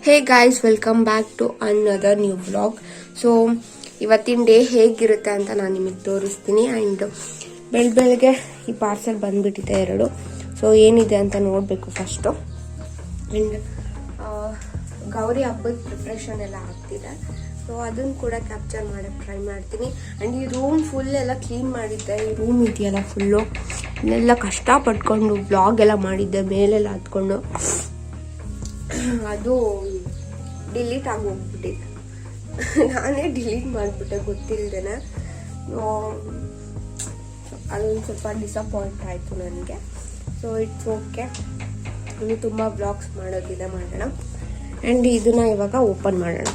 Hey guys, welcome back to another new vlog. So ಇವತ್ತಿನ day ಹೇಗಿರುತ್ತೆ ಅಂತ ನಾನು ನಿಮಗೆ ತೋರಿಸ್ತೀನಿ. ಆ್ಯಂಡ್ ಬೆಳಗ್ಗೆ ಈ ಪಾರ್ಸೆಲ್ ಬಂದ್ಬಿಟ್ಟಿದೆ 2. ಸೊ ಏನಿದೆ ಅಂತ ನೋಡಬೇಕು ಫಸ್ಟು. ಆ್ಯಂಡ್ ಗೌರಿ ಹಬ್ಬದ ಪ್ರಿಪ್ರೇಷನ್ ಎಲ್ಲ ಆಗ್ತಿದೆ. ಸೊ ಅದನ್ನು ಕೂಡ ಕ್ಯಾಪ್ಚರ್ ಮಾಡೋಕ್ಕೆ ಟ್ರೈ ಮಾಡ್ತೀನಿ. ಆ್ಯಂಡ್ ಈ ರೂಮ್ ಫುಲ್ ಎಲ್ಲ ಕ್ಲೀನ್ ಮಾಡಿದ್ದೆ. ಈ ರೂಮ್ ಇದೆಯಲ್ಲ ಫುಲ್ಲು ಇನ್ನೆಲ್ಲ ಕಷ್ಟಪಟ್ಕೊಂಡು ವ್ಲಾಗ್ ಎಲ್ಲ ಮಾಡಿದ್ದೆ, ಮೇಲೆಲ್ಲ ಹತ್ಕೊಂಡು. ಅದು ಡಿಲೀಟ್ ಆಗಿ ಹೋಗ್ಬಿಟ್ಟಿದೆ. ನಾನೇ ಡಿಲೀಟ್ ಮಾಡಿಬಿಟ್ಟೆ ಗೊತ್ತಿಲ್ಲದೇನೆ. ಅದೊಂದು ಸ್ವಲ್ಪ ಡಿಸಪಾಯಿಂಟ್ ಆಯಿತು ನನಗೆ. ಸೊ ಇಟ್ಸ್ ಓಕೆ, ಇನ್ನು ತುಂಬ ಬ್ಲಾಗ್ಸ್ ಮಾಡೋದಿದೆ, ಮಾಡೋಣ. ಆ್ಯಂಡ್ ಇದನ್ನು ಇವಾಗ ಓಪನ್ ಮಾಡೋಣ.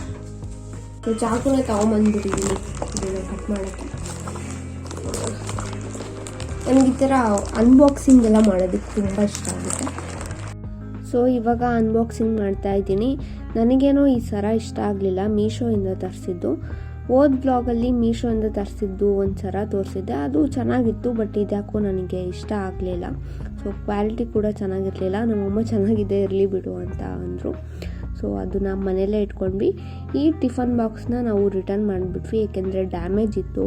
ಸೊ ಚಾಕುನ ತಗೊಂಬಂದ್ಬಿಟ್ಟಿದ್ದೀನಿ ಇದನ್ನು ಕಟ್ ಮಾಡೋಕ್ಕೆ. ನನಗೆ ಈ ಥರ ಅನ್ಬಾಕ್ಸಿಂಗ್ ಎಲ್ಲ ಮಾಡೋದಕ್ಕೆ ತುಂಬ ಇಷ್ಟ ಆಗುತ್ತೆ. ಸೊ ಇವಾಗ ಅನ್ಬಾಕ್ಸಿಂಗ್ ಮಾಡ್ತಾ ಇದ್ದೀನಿ. ನನಗೇನೋ ಈ ಸರ ಇಷ್ಟ ಆಗಲಿಲ್ಲ, ಮೀಶೋಯಿಂದ ತರಿಸಿದ್ದು. ಹೋದ ಬ್ಲಾಗಲ್ಲಿ ಮೀಶೋಯಿಂದ ತರಿಸಿದ್ದು ಒಂದು ಸರ ತೋರಿಸಿದ್ದೆ, ಅದು ಚೆನ್ನಾಗಿತ್ತು. ಬಟ್ ಇದ್ಯಾಕೋ ನನಗೆ ಇಷ್ಟ ಆಗಲಿಲ್ಲ. ಸೊ ಕ್ವಾಲಿಟಿ ಕೂಡ ಚೆನ್ನಾಗಿರಲಿಲ್ಲ. ನಮ್ಮಮ್ಮ ಚೆನ್ನಾಗಿದೆ, ಇರಲಿ ಬಿಡು ಅಂತ ಅಂದರು. ಸೊ ಅದನ್ನು ಮನೆಯಲ್ಲೇ ಇಟ್ಕೊಂಡ್ವಿ. ಈ ಟಿಫನ್ ಬಾಕ್ಸ್ನ ನಾವು ರಿಟರ್ನ್ ಮಾಡಿಬಿಟ್ವಿ, ಏಕೆಂದರೆ ಡ್ಯಾಮೇಜ್ ಇತ್ತು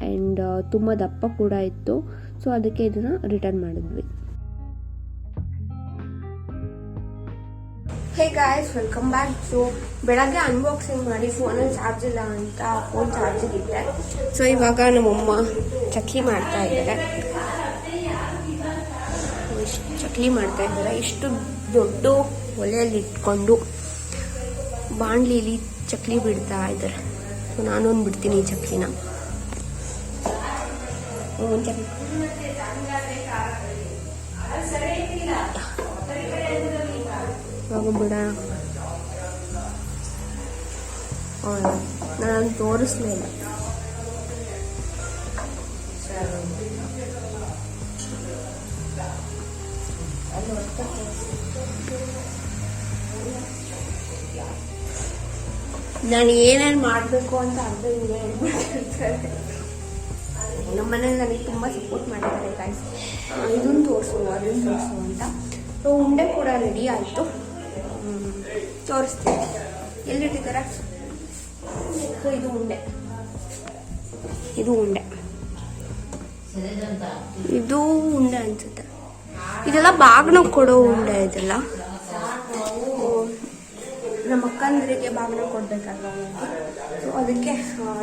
ಆ್ಯಂಡ್ ತುಂಬ ದಪ್ಪ ಕೂಡ ಇತ್ತು. ಸೊ ಅದಕ್ಕೆ ಇದನ್ನು ರಿಟರ್ನ್ ಮಾಡಿದ್ವಿ. Hey guys, welcome back. So ಬೆಳಗ್ಗೆ ಅನ್ಬಾಕ್ಸಿಂಗ್ ಮಾಡಿ ಫೋನಲ್ಲಿ ಚಾರ್ಜ್ ಇಲ್ಲ ಅಂತ ಫೋನ್ ಚಾರ್ಜಿಗಿಟ್ಟೆ. ಸೊ ಇವಾಗ ನಮ್ಮಮ್ಮ ಚಕ್ಲಿ ಮಾಡ್ತಾ ಇದ್ದಾರೆ. ಚಕ್ಲಿ ಮಾಡ್ತಾ ಇದ್ದಾರೆ. ಇಷ್ಟು ದೊಡ್ಡ ಒಲೆಯಲ್ಲಿ ಇಟ್ಕೊಂಡು ಬಾಣಲಿಲಿ ಚಕ್ಲಿ ಬಿಡ್ತಾ ಇದ್ದಾರೆ. ಸೊ ನಾನೊಂದು ಬಿಡ್ತೀನಿ ಈ ಚಕ್ಲಿನ. ಬಿಡ ನಾನು ತೋರಿಸ್ಲಿಲ್ಲ. ನಾನು ಏನೇನು ಮಾಡಬೇಕು ಅಂತ ಅರ್ಧ ಹಿಂಗೆ ಹೇಳ್ಬಿಟ್ಟಿರ್ತಾರೆ. ನಮ್ಮನೇಲಿ ನನಗೆ ತುಂಬ ಸಪೋರ್ಟ್ ಮಾಡಿದ್ದಾರೆ ಗಾಯ್ಸ್. ಇದನ್ನು ತೋರಿಸು ಅದನ್ನು ತೋರಿಸು ಅಂತ. ಸೊ ಉಂಡೆ ಕೂಡ ರೆಡಿ ಆಯಿತು, ತೋರಿಸ್ತೀನಿ. ಎಲ್ಲಿಟ್ಟಿದ್ದಾರೆ? ಸೊ ಇದು ಉಂಡೆ, ಇದು ಉಂಡೆ, ಇದು ಉಂಡೆ ಅನ್ಸುತ್ತೆ. ಇದೆಲ್ಲ ಬಾಗ್ನ ಕೊಡೋ ಉಂಡೆ. ಇದೆಲ್ಲ ನಮ್ಮ ಅಕ್ಕಂದ್ರಿಗೆ ಬಾಗ್ನ ಕೊಡ್ಬೇಕಲ್ವ, ಸೊ ಅದಕ್ಕೆ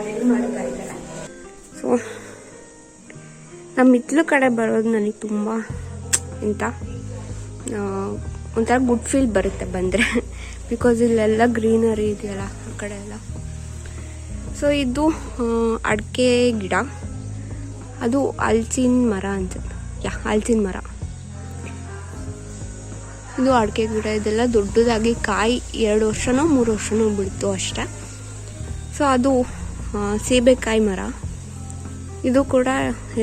ರೆಡಿ ಮಾಡ್ತಾ ಇದ್ದಾರೆ. ಸೊ ನಮ್ಮ ಹಿತ್ಲು ಕಡೆ ಬರೋದು ನನಗೆ ತುಂಬ ಎಂತ ಒಂಥರ ಗುಡ್ ಫೀಲ್ ಬರುತ್ತೆ ಬಂದರೆ, ಬಿಕಾಸ್ ಇಲ್ಲೆಲ್ಲ ಗ್ರೀನರಿ ಇದೆಯಲ್ಲ ಆ ಕಡೆ ಎಲ್ಲ. ಸೊ ಇದು ಅಡಿಕೆ ಗಿಡ, ಅದು ಹಲಸಿನ ಮರ ಅನ್ಸುತ್ತೆ. ಹಲಸಿನ ಮರ, ಇದು ಅಡಿಕೆ ಗಿಡ. ಇದೆಲ್ಲ ದೊಡ್ಡದಾಗಿ ಕಾಯಿ 2 ವರ್ಷನೋ 3 ವರ್ಷನೋ ಬಿಡ್ತು ಅಷ್ಟೆ. ಸೊ ಅದು ಸೀಬೆಕಾಯಿ ಮರ. ಇದು ಕೂಡ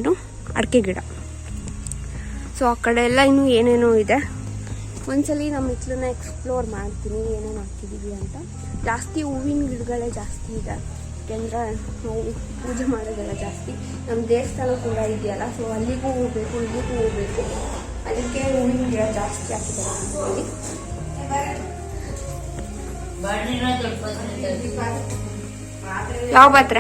ಏನು ಅಡಿಕೆ ಗಿಡ. ಸೊ ಆ ಕಡೆ ಎಲ್ಲ ಇನ್ನೂ ಏನೇನೋ ಇದೆ. ಒಂದ್ಸಲಿ ನಮ್ಮ ಹಿತ್ಲನ್ನ ಎಕ್ಸ್ಪ್ಲೋರ್ ಮಾಡ್ತೀನಿ ಏನೇನು ಹಾಕಿದ್ದೀವಿ ಅಂತ. ಜಾಸ್ತಿ ಹೂವಿನ ಗಿಡಗಳೇ ಜಾಸ್ತಿ ಇದೆ, ಯಾಕೆಂದರೆ ನಾವು ಪೂಜೆ ಮಾಡೋದೆಲ್ಲ ಜಾಸ್ತಿ. ನಮ್ಮ ದೇವಸ್ಥಾನ ಕೂಡ ಇದೆಯಲ್ಲ, ಸೊ ಅಲ್ಲಿಗೂ ಹೋಗ್ಬೇಕು, ಇಲ್ಲಿಗೂ ಹೋಗ್ಬೇಕು. ಅದಕ್ಕೆ ಹೂವಿನ ಗಿಡ ಜಾಸ್ತಿ ಹಾಕಿದ್ದಾರೆ ನಮ್ಮಲ್ಲಿ. ಯಾವ ಪಾತ್ರ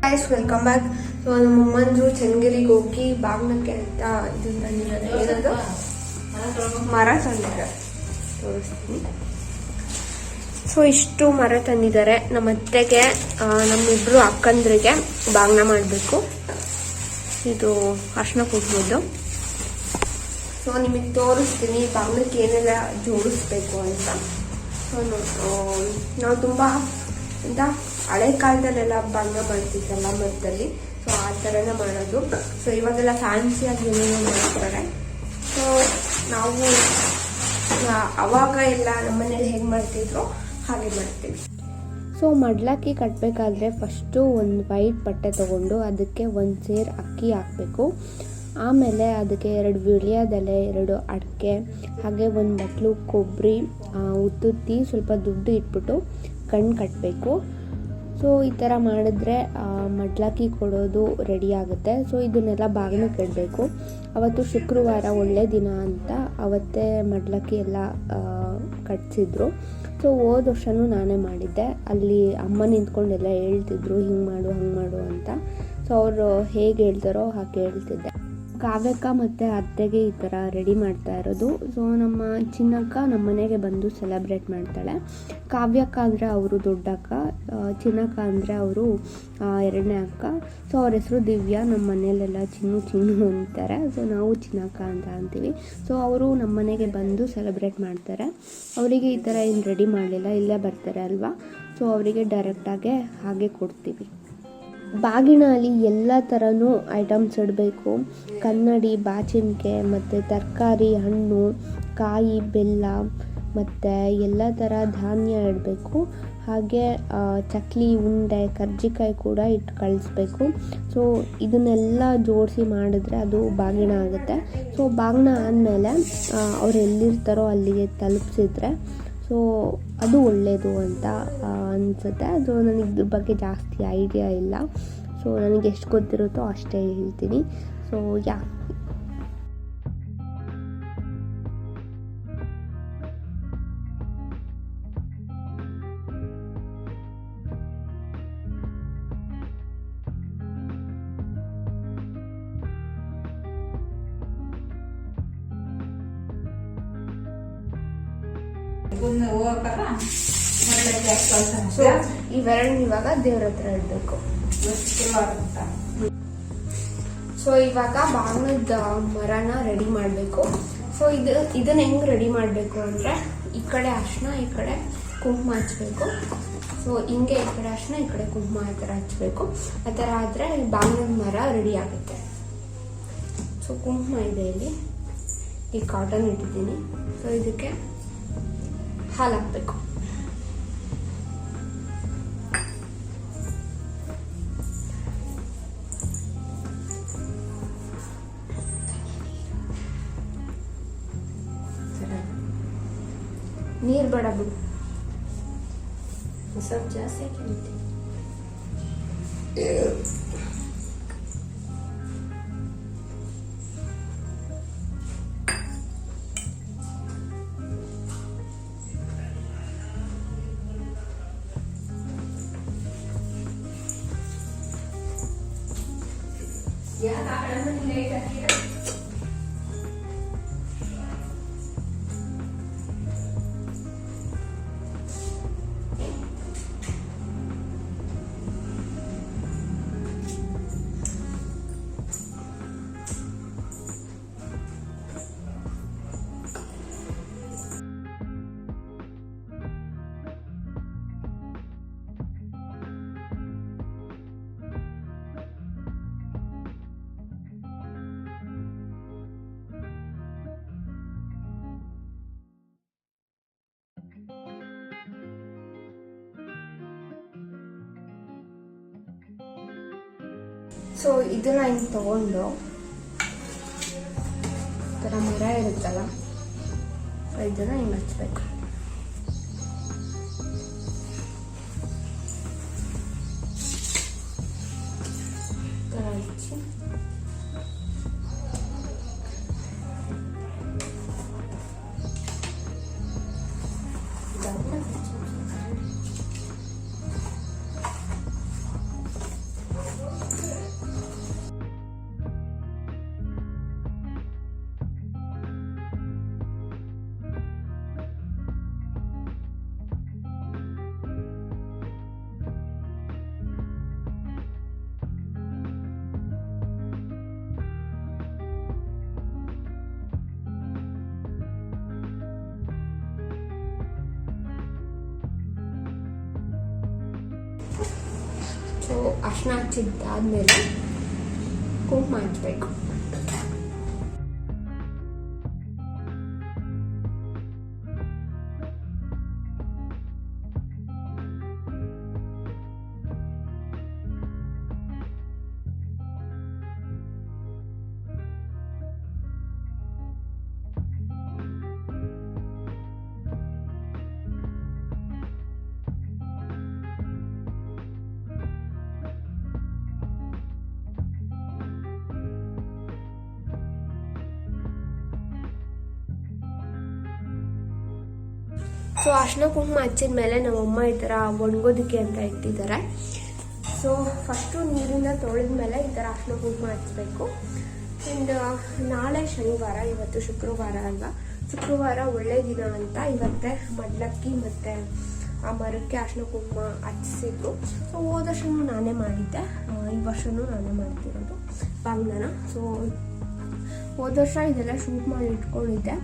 ಗೈಸ್, ವೆಲ್ಕಮ್ ಬ್ಯಾಕ್. ಸೊ ನಮ್ಮ ಅಮ್ಮಂದ್ರು ಚನ್ನಗಿರಿಗೆ ಹೋಗಿ ಬಾಗ್ನಕ್ಕೆ ಅಂತ ಇದು ತಂದಿದ್ದಾರೆ. ಏನದು ಮರ ತಂದಿದ್ದಾರೆ, ತೋರಿಸ್ತೀನಿ. ಸೊ ಇಷ್ಟು ಮರ ತಂದಿದ್ದಾರೆ. ನಮ್ಮ ಅತ್ತೆಗೆ, ನಮ್ಮಿಬ್ರು ಅಕ್ಕಂದ್ರಿಗೆ ಬಾಗ್ನ ಮಾಡಬೇಕು. ಇದು ಅರ್ಶಿನ ಕುಟ್ಬೋದು. ಸೊ ನಿಮಗೆ ತೋರಿಸ್ತೀನಿ ಬಾಗ್ನಕ್ಕೆ ಏನೆಲ್ಲ ಜೋಡಿಸ್ಬೇಕು ಅಂತ. ಸೊ ನಾವು ತುಂಬ ಅಂತ ಹಳೆ ಕಾಲದಲ್ಲೆಲ್ಲ ಬಾಗ್ನ ಮಾಡ್ತಿದ್ದಲ್ಲ ಮರದಲ್ಲಿ. ಸೊ ಆ ಥರನೇ ಮಾಡೋದು. ಸೊ ಇವಾಗೆಲ್ಲ ಫ್ಯಾನ್ಸಿಯಾಗಿ ಏನೇನೋ ಮಾಡ್ತಾರೆ. ಸೊ ನಾವು ಅವಾಗ ಎಲ್ಲ ನಮ್ಮನೇಲಿ ಹೇಗೆ ಮಾಡ್ತಿದ್ರು ಹಾಗೆ ಮಾಡ್ತೀವಿ. ಸೊ ಮಡ್ಲಕ್ಕಿ ಕಟ್ಟಬೇಕಾದ್ರೆ ಫಸ್ಟು ಒಂದು ವೈಟ್ ಬಟ್ಟೆ ತೊಗೊಂಡು ಅದಕ್ಕೆ 1 ಸೇರ್ ಅಕ್ಕಿ ಹಾಕಬೇಕು. ಆಮೇಲೆ ಅದಕ್ಕೆ 2 ವೀಳ್ಯದೆಲೆ, 2 ಅಡಿಕೆ, ಹಾಗೆ 1 ಬಟ್ಲು ಕೊಬ್ಬರಿ, ಉತ್ತುತ್ತಿ, ಸ್ವಲ್ಪ ದುಡ್ಡು ಇಟ್ಬಿಟ್ಟು ಕಣ್ಣು ಕಟ್ಟಬೇಕು. ಸೊ ಈ ಥರ ಮಾಡಿದ್ರೆ ಮಡ್ಲಕ್ಕಿ ಕೊಡೋದು ರೆಡಿ ಆಗುತ್ತೆ. ಸೊ ಇದನ್ನೆಲ್ಲ ಬಾಗಿನಕ್ಕೆ ಇಡಬೇಕು. ಅವತ್ತು ಶುಕ್ರವಾರ ಒಳ್ಳೆ ದಿನ ಅಂತ ಅವತ್ತೇ ಮಡ್ಲಕ್ಕಿ ಎಲ್ಲ ಕಟ್ಸಿದ್ರು. ಸೊ ಹೋದ ವರ್ಷವೂ ನಾನೇ ಮಾಡಿದ್ದೆ. ಅಲ್ಲಿ ಅಮ್ಮ ನಿಂತ್ಕೊಂಡೆಲ್ಲ ಹೇಳ್ತಿದ್ರು ಹಿಂಗೆ ಮಾಡು ಹಂಗೆ ಮಾಡು ಅಂತ. ಸೊ ಅವರು ಹೇಗೆ ಹೇಳ್ತಾರೋ ಹಾಗೆ ಹೇಳ್ತಿದ್ದೆ. ಕಾವ್ಯಕ್ಕ ಮತ್ತು ಅತ್ತೆಗೆ ಈ ಥರ ರೆಡಿ ಮಾಡ್ತಾ ಇರೋದು. ಸೊ ನಮ್ಮ ಚಿನ್ನಕ್ಕ ನಮ್ಮ ಮನೆಗೆ ಬಂದು ಸೆಲೆಬ್ರೇಟ್ ಮಾಡ್ತಾಳೆ. ಕಾವ್ಯಕ್ಕ ಅಂದರೆ ಅವರು ದೊಡ್ಡಕ್ಕ, ಚಿನ್ನಕ್ಕ ಅಂದರೆ ಅವರು ಎರಡನೇ ಅಕ್ಕ. ಸೊ ಅವ್ರ ಹೆಸರು ದಿವ್ಯಾ. ನಮ್ಮ ಮನೆಯಲ್ಲೆಲ್ಲ ಚಿನ್ನು ಅಂತಾರೆ. ಸೊ ನಾವು ಚಿನ್ನಕ್ಕ ಅಂತ ಅಂತೀವಿ. ಸೊ ಅವರು ನಮ್ಮ ಮನೆಗೆ ಬಂದು ಸೆಲೆಬ್ರೇಟ್ ಮಾಡ್ತಾರೆ. ಅವರಿಗೆ ಈ ಥರ ಏನು ರೆಡಿ ಮಾಡಲಿಲ್ಲ, ಇಲ್ಲೇ ಬರ್ತಾರೆ ಅಲ್ವಾ. ಸೊ ಅವರಿಗೆ ಡೈರೆಕ್ಟಾಗೆ ಹಾಗೆ ಕೊಡ್ತೀವಿ. ಬಾಗಿಣಲ್ಲಿ ಎಲ್ಲ ಥರನೂ ಐಟಮ್ಸ್ ಇಡಬೇಕು. ಕನ್ನಡಿ, ಬಾಚಿನ್ಕೆ ಮತ್ತು ತರಕಾರಿ, ಹಣ್ಣು, ಕಾಯಿ, ಬೆಲ್ಲ ಮತ್ತು ಎಲ್ಲ ಥರ ಧಾನ್ಯ ಇಡಬೇಕು. ಹಾಗೆ ಚಕ್ಲಿ, ಉಂಡೆ, ಕರ್ಜಿಕಾಯಿ ಕೂಡ ಇಟ್ಟು ಕಳಿಸ್ಬೇಕು. ಸೊ ಇದನ್ನೆಲ್ಲ ಜೋಡಿಸಿ ಮಾಡಿದ್ರೆ ಅದು ಬಾಗಿಣ ಆಗುತ್ತೆ. ಸೊ ಬಾಗಿಣ ಆದಮೇಲೆ ಅವ್ರು ಎಲ್ಲಿರ್ತಾರೋ ಅಲ್ಲಿಗೆ ತಲುಪಿಸಿದ್ರೆ ಸೊ ಅದು ಒಳ್ಳೆಯದು ಅಂತ ಅನಿಸುತ್ತೆ. ಸೊ ನನಗೆ ಇದ್ರ ಬಗ್ಗೆ ಜಾಸ್ತಿ ಐಡಿಯಾ ಇಲ್ಲ. ಸೊ ನನಗೆ ಎಷ್ಟು ಗೊತ್ತಿರುತ್ತೋ ಅಷ್ಟೇ ಹೇಳ್ತೀನಿ. ಸೊ ಯಾ ಸೊ ಇವೆರಡು ಇವಾಗ ದೇವ್ರ ಹತ್ರ ಇಡಬೇಕು. ಸೊ ಇವಾಗ ಬಾಗಿಣದ ಮರನ ರೆಡಿ ಮಾಡಬೇಕು. ಸೊ ಇದನ್ನ ಹೆಂಗೆ ರೆಡಿ ಮಾಡಬೇಕು ಅಂದರೆ ಈ ಕಡೆ ಅರ್ಶಿನ, ಈ ಕಡೆ ಕುಂಕುಮ ಹಚ್ಚಬೇಕು. ಸೊ ಹಿಂಗೆ ಈ ಕಡೆ ಅರ್ಶಿನ, ಈ ಕಡೆ ಕುಂಕುಮ ಆ ಥರ ಹಚ್ಚಬೇಕು. ಆ ಥರ ಆದರೆ ಬಾಗಿಣದ ಮರ ರೆಡಿ ಆಗುತ್ತೆ. ಸೊ ಕುಂಕುಮ ಇದೆ ಇಲ್ಲಿ, ಈ ಕಾಟನ್ ಇಟ್ಟಿದ್ದೀನಿ. ಸೊ ಇದಕ್ಕೆ ಹಾಲು ಹಾಕಬೇಕು. ನೀರು ಬೇಡ ಬಿಡು, ಸ್ವಲ್ಪ ಜಾಸ್ತಿ ಹಾಕಿ. ಸೊ ಇದನ್ನ ಹಿಂಗೆ ತಗೊಂಡು ಥರ ಮರ ಇರುತ್ತಲ್ಲ, ಇದನ್ನ ಹಿಂಗೆ ಹಚ್ಬೇಕು. ಥರ ಹಚ್ಚಿ ಸೊ ಅರ್ಶಿನ ಹಚ್ಚಿದ್ದಾದ್ಮೇಲೆ ಕುಂಕುಮ ಹಚ್ಚಬೇಕು. ಸೊ ಅರ್ಶಿನ ಕುಂಕುಮ ಹಚ್ಚಿದ ಮೇಲೆ ನಮ್ಮಮ್ಮ ಈ ಥರ ಒಣಗೋದಕ್ಕೆ ಅಂತ ಇಟ್ಟಿದ್ದಾರೆ. ಸೊ ಫಸ್ಟು ನೀರಿಂದ ತೊಳೆದ ಮೇಲೆ ಈ ಥರ ಅರ್ಶಿನ ಕುಂಕುಮ ಹಚ್ಚಬೇಕು. ಆ್ಯಂಡ್ ನಾಳೆ ಶನಿವಾರ, ಇವತ್ತು ಶುಕ್ರವಾರ ಅಲ್ವಾ, ಶುಕ್ರವಾರ ಒಳ್ಳೆ ದಿನ ಅಂತ ಇವತ್ತೇ ಮಡ್ಲಕ್ಕಿ ಮತ್ತು ಆ ಮರಕ್ಕೆ ಅರ್ಶಿನ ಕುಂಕುಮ ಹಚ್ಚಿಸಿದ್ರು. ಸೊ ಹೋದ ವರ್ಷನೂ ನಾನೇ ಮಾಡಿದ್ದೆ, ಈ ವರ್ಷನೂ ನಾನೇ ಮಾಡ್ತಿರೋದು ಬಾಗ್ನನ. ಸೊ ಹೋದ ವರ್ಷ ಇದೆಲ್ಲ ಶೂಟ್ ಮಾಡಿ ಇಟ್ಕೊಂಡಿದ್ದೆ,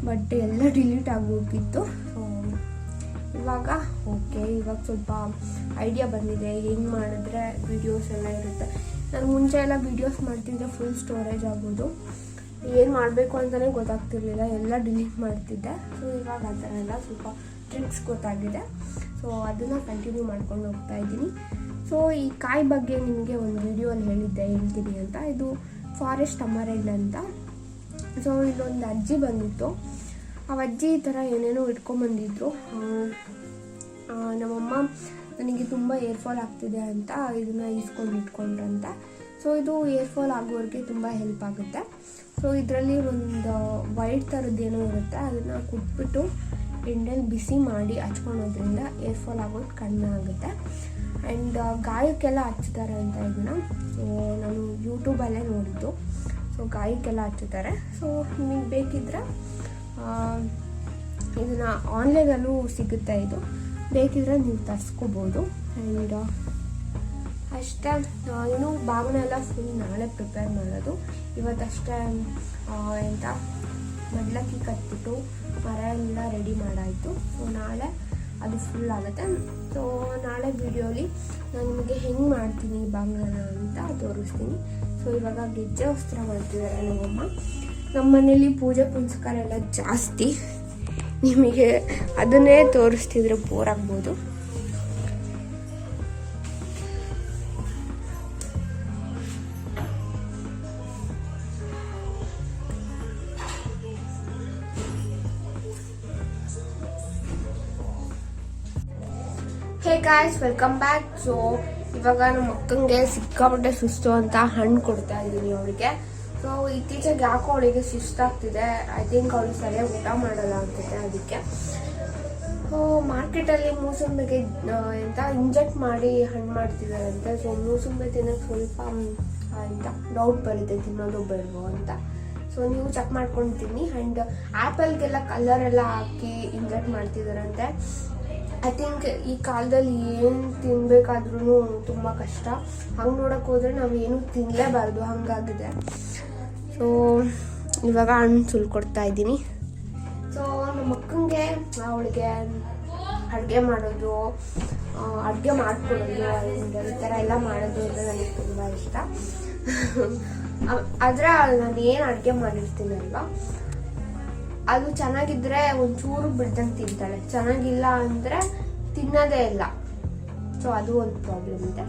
ಬಟ್ ಎಲ್ಲ ಡಿಲೀಟ್ ಆಗೋಗಿತ್ತು. ಸೊ ಇವಾಗ ಇವಾಗ ಸ್ವಲ್ಪ ಐಡಿಯಾ ಬಂದಿದೆ ಹೆಂಗೆ ಮಾಡಿದ್ರೆ ವಿಡಿಯೋಸ್ ಎಲ್ಲ ಇರುತ್ತೆ. ನಾನು ಮುಂಚೆ ಎಲ್ಲ ವೀಡಿಯೋಸ್ ಮಾಡ್ತಿದ್ದೆ, ಫುಲ್ ಸ್ಟೋರೇಜ್ ಆಗೋದು, ಏನು ಮಾಡಬೇಕು ಅಂತಲೇ ಗೊತ್ತಾಗ್ತಿರ್ಲಿಲ್ಲ, ಎಲ್ಲ ಡಿಲೀಟ್ ಮಾಡ್ತಿದ್ದೆ. ಸೊ ಇವಾಗ ಆ ಥರ ಎಲ್ಲ ಸ್ವಲ್ಪ ಟ್ರಿಕ್ಸ್ ಗೊತ್ತಾಗಿದೆ. ಸೊ ಅದನ್ನು ಕಂಟಿನ್ಯೂ ಮಾಡ್ಕೊಂಡು ಹೋಗ್ತಾ ಇದ್ದೀನಿ. ಸೊ ಈ ಕಾಯಿ ಬಗ್ಗೆ ನಿಮಗೆ ಒಂದು ವಿಡಿಯೋಲ್ಲಿ ಹೇಳ್ತೀನಿ ಅಂತ. ಇದು ಫಾರೆಸ್ಟ್ ಅಮರೆಂಡ್ ಅಂತ. ಸೊ ಇಲ್ಲೊಂದು ಅಜ್ಜಿ ಬಂದಿತ್ತು, ಆ ಅಜ್ಜಿ ಈ ಥರ ಏನೇನೋ ಇಟ್ಕೊಂಬಂದಿದ್ರು. ನಮ್ಮಮ್ಮ ನನಗೆ ತುಂಬ ಏರ್ಫಾಲ್ ಆಗ್ತಿದೆ ಅಂತ ಇದನ್ನು ಇಟ್ಕೊಂಡ್ರಂತ. ಸೊ ಇದು ಏರ್ಫಾಲ್ ಆಗೋರಿಗೆ ತುಂಬ ಹೆಲ್ಪ್ ಆಗುತ್ತೆ. ಸೊ ಇದರಲ್ಲಿ ಒಂದು ವೈಟ್ ಥರದ್ದೇನೋ ಇರುತ್ತೆ, ಅದನ್ನು ಕುಟ್ಬಿಟ್ಟು ಎಣ್ಣೆಲಿ ಬಿಸಿ ಮಾಡಿ ಹಚ್ಕೊಳೋದ್ರಿಂದ ಏರ್ಫಾಲ್ ಆಗೋದು ಕಡಿಮೆ ಆಗುತ್ತೆ. ಆ್ಯಂಡ್ ಗಾಯಕ್ಕೆಲ್ಲ ಹಚ್ತಾರೆ ಅಂತ ಇದನ್ನು ನಾನು ಯೂಟ್ಯೂಬಲ್ಲೇ ನೋಡಿದ್ದು. ಸೊ ಗಾಯಕ್ಕೆಲ್ಲ ಹಚ್ಚುತ್ತಾರೆ. ಸೊ ನಿಮಗೆ ಬೇಕಿದ್ರೆ ಇದನ್ನು ಆನ್ಲೈನಲ್ಲೂ ಸಿಗುತ್ತೆ, ಇದು ಬೇಕಿದ್ರೆ ನೀವು ತರಿಸ್ಕೋಬೋದು. ಆ್ಯಂಡ್ ಅಷ್ಟೇ, ಇನ್ನು ಬಾಗಿನೆಲ್ಲ ಫುಲ್ ನಾಳೆ ಪ್ರಿಪೇರ್ ಮಾಡೋದು. ಇವತ್ತಷ್ಟೇ ಎಂತ ಮಡ್ಲಕ್ಕಿ ಕಟ್ಬಿಟ್ಟು ಮರ ಎಲ್ಲ ರೆಡಿ ಮಾಡಾಯಿತು. ಸೊ ನಾಳೆ ಅದು ಫುಲ್ ಆಗುತ್ತೆ. ಸೊ ನಾಳೆ ವಿಡಿಯೋಲಿ ನಾನು ನಿಮಗೆ ಹೆಂಗೆ ಮಾಡ್ತೀನಿ ಬಾಗ್ನನ ಅಂತ ತೋರಿಸ್ತೀನಿ. ಸೊ ಇವಾಗ ಗೆಜ್ಜೆ ವಸ್ತ್ರ ಮಾಡ್ತಿದ್ದಾರೆ ನಮ್ಮಮ್ಮ. ನಮ್ಮ ಮನೇಲಿ ಪೂಜೆ ಪುನಸ್ಕಾರ ಎಲ್ಲ ಜಾಸ್ತಿ, ನಿಮಗೆ ಅದನ್ನೇ ತೋರಿಸ್ತಿದ್ರೆ ಬೋರ್ ಆಗ್ಬೋದು. Hey guys, welcome back. So ಇವಾಗ ನಮ್ಮ ಅಕ್ಕಂಗೆ ಸಿಕ್ಕಾಪಟ್ಟೆ ಸುಸ್ತು ಅಂತ ಹಣ್ಣು ಕೊಡ್ತಾ ಇದ್ದೀನಿ ಅವಳಿಗೆ. ಸೊ ಇತ್ತೀಚೆಗೆ ಯಾಕೋ ಅವಳಿಗೆ ಸುಸ್ತಾಗ್ತಿದೆ. ಐ ಥಿಂಕ್ ಅವಳು ಸರಿಯಾಗಿ ಊಟ ಮಾಡಲ್ಲ ಅನ್ಸುತ್ತೆ, ಅದಕ್ಕೆ. ಸೊ ಮಾರ್ಕೆಟಲ್ಲಿ ಮೂಸಂಬಿಗೆ ಎಂತ ಇಂಜೆಕ್ಟ್ ಮಾಡಿ ಹಣ್ಣು ಮಾಡ್ತಿದ್ದಾರಂತೆ. ಸೊ ಮೂಸಂಬಿ ತಿನ್ನೋಕ್ಕೆ ಸ್ವಲ್ಪ ಎಂತ ಡೌಟ್ ಬರುತ್ತೆ, ತಿನ್ನೋದು ಬೇಡವೋ ಅಂತ. ಸೊ ನೀವು ಚೆಕ್ ಮಾಡ್ಕೊಂಡು ತಿನ್ನಿ. ಆ್ಯಂಡ್ ಆ್ಯಪಲ್ಗೆಲ್ಲ ಕಲರ್ ಎಲ್ಲ ಹಾಕಿ ಇಂಜೆಕ್ಟ್ ಮಾಡ್ತಿದ್ದಾರಂತೆ. ಐ ಥಿಂಕ್ ಈ ಕಾಲದಲ್ಲಿ ಏನು ತಿನ್ಬೇಕಾದ್ರೂ ತುಂಬ ಕಷ್ಟ. ಹಂಗೆ ನೋಡೋಕೆ ಹೋದರೆ ನಾವು ಏನೂ ತಿನ್ನಲೇಬಾರ್ದು, ಹಂಗಾಗಿದೆ. ಸೊ ಇವಾಗ ಹಣ್ಣು ಸುಲ್ಕೊಡ್ತಾ ಇದ್ದೀನಿ. ಸೊ ನಮ್ಮ ಅಕ್ಕಂಗೆ ಅವಳಿಗೆ ಅಡುಗೆ ಮಾಡೋದು, ಅಡುಗೆ ಮಾಡಿಕೊಡೋದು, ಈ ಥರ ಎಲ್ಲ ಮಾಡೋದು ಅಂದರೆ ನನಗೆ ತುಂಬ ಇಷ್ಟ. ಆದರೆ ನಾನು ಏನು ಅಡುಗೆ ಮಾಡಿರ್ತೀನಲ್ವ, ಅದು ಚೆನ್ನಾಗಿದ್ರೆ ಒಂಚೂರು ಬಿಡ್ದಂಗೆ ತಿಂತಾಳೆ, ಚೆನ್ನಾಗಿಲ್ಲ ಅಂದರೆ ತಿನ್ನೋದೇ ಇಲ್ಲ. ಸೊ ಅದು ಒಂದು ಪ್ರಾಬ್ಲಮ್ ಇದೆ.